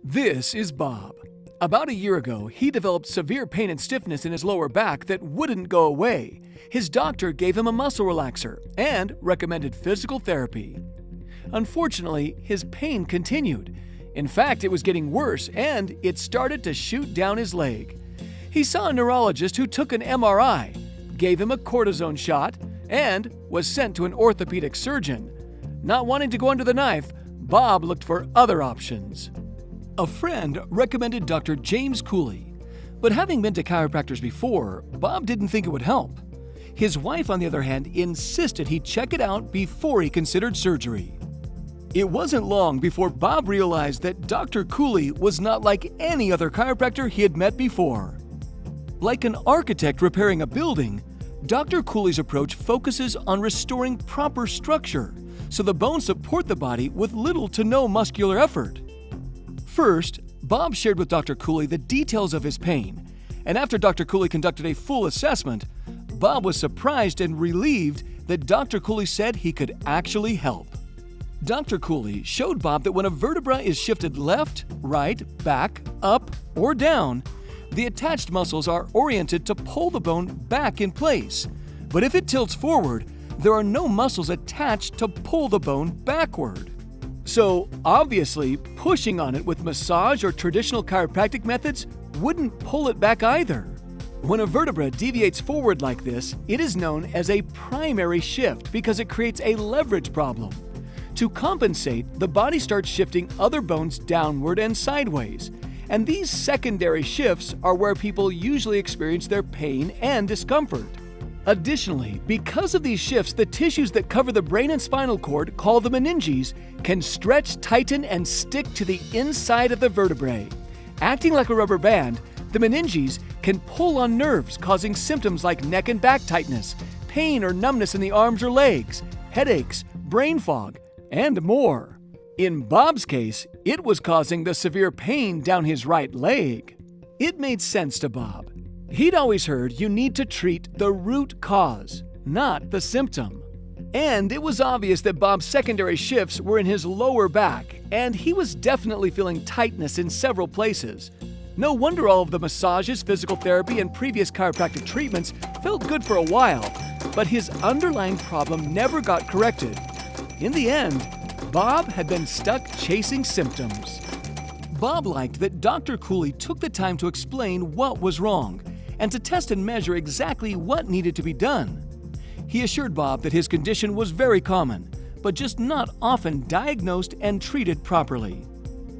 This is Bob. About a year ago, he developed severe pain and stiffness in his lower back that wouldn't go away. His doctor gave him a muscle relaxer and recommended physical therapy. Unfortunately, his pain continued. In fact, it was getting worse and it started to shoot down his leg. He saw a neurologist who took an MRI, gave him a cortisone shot, and was sent to an orthopedic surgeon. Not wanting to go under the knife, Bob looked for other options. A friend recommended Dr. James Cooley, but having been to chiropractors before, Bob didn't think it would help. His wife, on the other hand, insisted he check it out before he considered surgery. It wasn't long before Bob realized that Dr. Cooley was not like any other chiropractor he had met before. Like an architect repairing a building, Dr. Cooley's approach focuses on restoring proper structure so the bones support the body with little to no muscular effort. First, Bob shared with Dr. Cooley the details of his pain, and after Dr. Cooley conducted a full assessment, Bob was surprised and relieved that Dr. Cooley said he could actually help. Dr. Cooley showed Bob that when a vertebra is shifted left, right, back, up, or down, the attached muscles are oriented to pull the bone back in place. But if it tilts forward, there are no muscles attached to pull the bone backward. So, obviously, pushing on it with massage or traditional chiropractic methods wouldn't pull it back either. When a vertebra deviates forward like this, it is known as a primary shift because it creates a leverage problem. To compensate, the body starts shifting other bones downward and sideways, and these secondary shifts are where people usually experience their pain and discomfort. Additionally, because of these shifts, the tissues that cover the brain and spinal cord, called the meninges, can stretch, tighten, and stick to the inside of the vertebrae. Acting like a rubber band, the meninges can pull on nerves, causing symptoms like neck and back tightness, pain or numbness in the arms or legs, headaches, brain fog, and more. In Bob's case, it was causing the severe pain down his right leg. It made sense to Bob. He'd always heard you need to treat the root cause, not the symptom. And it was obvious that Bob's secondary shifts were in his lower back, and he was definitely feeling tightness in several places. No wonder all of the massages, physical therapy, and previous chiropractic treatments felt good for a while, but his underlying problem never got corrected. In the end, Bob had been stuck chasing symptoms. Bob liked that Dr. Cooley took the time to explain what was wrong and to test and measure exactly what needed to be done. He assured Bob that his condition was very common, but just not often diagnosed and treated properly.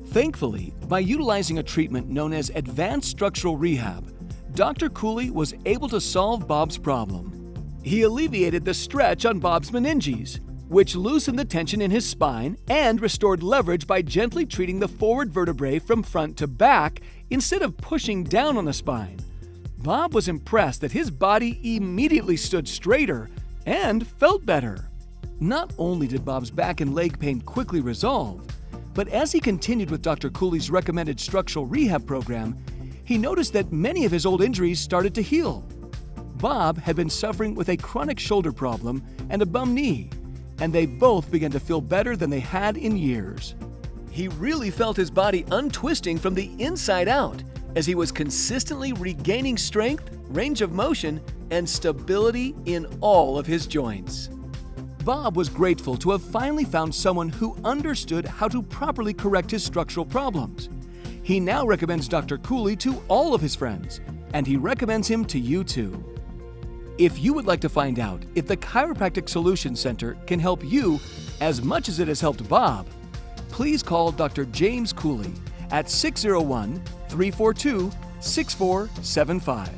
Thankfully, by utilizing a treatment known as advanced structural rehab, Dr. Cooley was able to solve Bob's problem. He alleviated the stretch on Bob's meninges, which loosened the tension in his spine and restored leverage by gently treating the forward vertebrae from front to back instead of pushing down on the spine. Bob was impressed that his body immediately stood straighter and felt better. Not only did Bob's back and leg pain quickly resolve, but as he continued with Dr. Cooley's recommended structural rehab program, he noticed that many of his old injuries started to heal. Bob had been suffering with a chronic shoulder problem and a bum knee, and they both began to feel better than they had in years. He really felt his body untwisting from the inside out as he was consistently regaining strength, range of motion, and stability in all of his joints. Bob was grateful to have finally found someone who understood how to properly correct his structural problems. He now recommends Dr. Cooley to all of his friends, and he recommends him to you too. If you would like to find out if the Chiropractic Solution Center can help you as much as it has helped Bob, please call Dr. James Cooley at 601-342-6475.